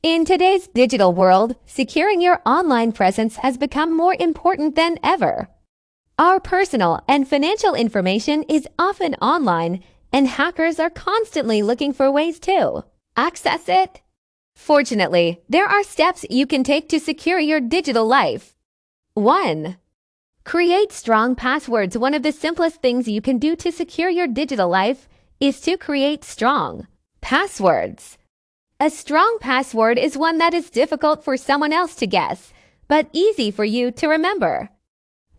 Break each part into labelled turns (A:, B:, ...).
A: In today's digital world, securing your online presence has become more important than ever. Our personal and financial information is often online, and hackers are constantly looking for ways to access it. Fortunately, there are steps you can take to secure your digital life. 1. Create strong passwords. One of the simplest things you can do to secure your digital life is to create strong passwords. A strong password is one that is difficult for someone else to guess, but easy for you to remember.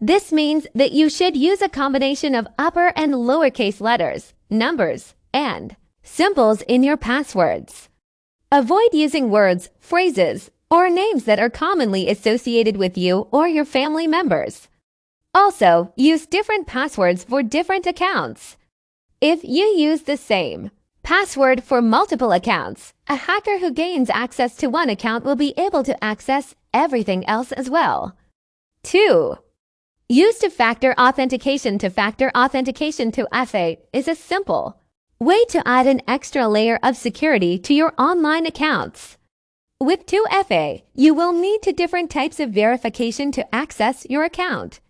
A: This means that you should use a combination of upper and lowercase letters, numbers, and symbols in your passwords. Avoid using words, phrases, or names that are commonly associated with you or your family members. Also, use different passwords for different accounts. If you use the same password for multiple accounts, a hacker who gains access to one account will be able to access everything else as well. 2. Use two-factor authentication. Two-factor authentication to FA is a simple way to add an extra layer of security to your online accounts. With 2FA, you will need two different types of verification to access your account.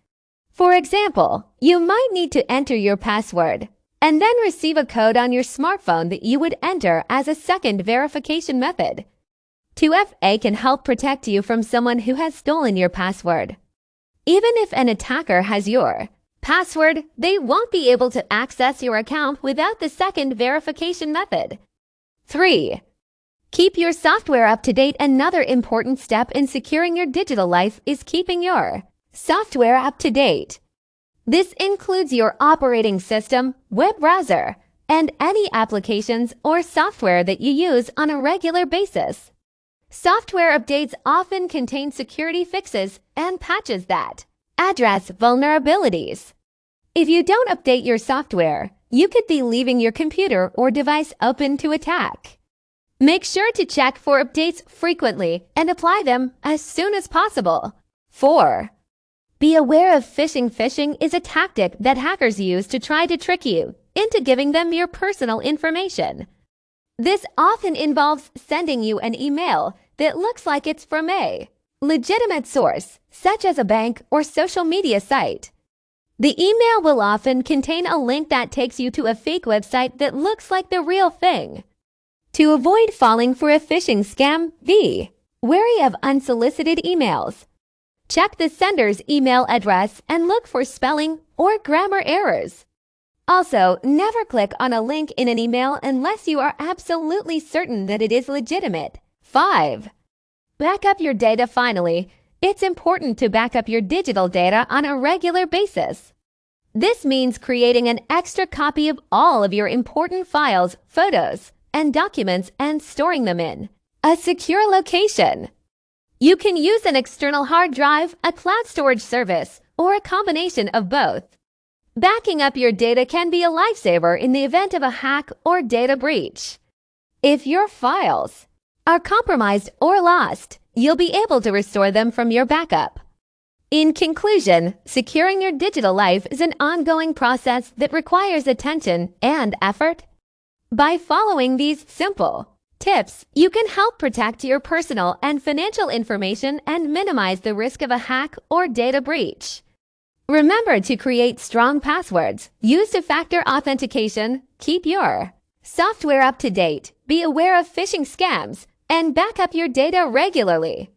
A: For example, you might need to enter your password and then receive a code on your smartphone that you would enter as a second verification method. 2FA can help protect you from someone who has stolen your password. Even if an attacker has your password, they won't be able to access your account without the second verification method. 3. Keep your software up to date. Another important step in securing your digital life is keeping your software up to date. This includes your operating system, web browser, and any applications or software that you use on a regular basis. Software updates often contain security fixes and patches that address vulnerabilities. If you don't update your software, you could be leaving your computer or device open to attack. Make sure to check for updates frequently and apply them as soon as possible. 4. Be aware of phishing. Phishing is a tactic that hackers use to try to trick you into giving them your personal information. This often involves sending you an email that looks like it's from a legitimate source, such as a bank or social media site. The email will often contain a link that takes you to a fake website that looks like the real thing. To avoid falling for a phishing scam, be wary of unsolicited emails. Check the sender's email address and look for spelling or grammar errors. Also, never click on a link in an email unless you are absolutely certain that it is legitimate. 5. Back up your data. Finally, it's important to back up your digital data on a regular basis. This means creating an extra copy of all of your important files, photos, and documents and storing them in a secure location. You can use an external hard drive, a cloud storage service, or a combination of both. Backing up your data can be a lifesaver in the event of a hack or data breach. If your files are compromised or lost, you'll be able to restore them from your backup. In conclusion, securing your digital life is an ongoing process that requires attention and effort. By following these simple tips, you can help protect your personal and financial information and minimize the risk of a hack or data breach. Remember to create strong passwords, use two-factor authentication, keep your software up to date, be aware of phishing scams, and back up your data regularly.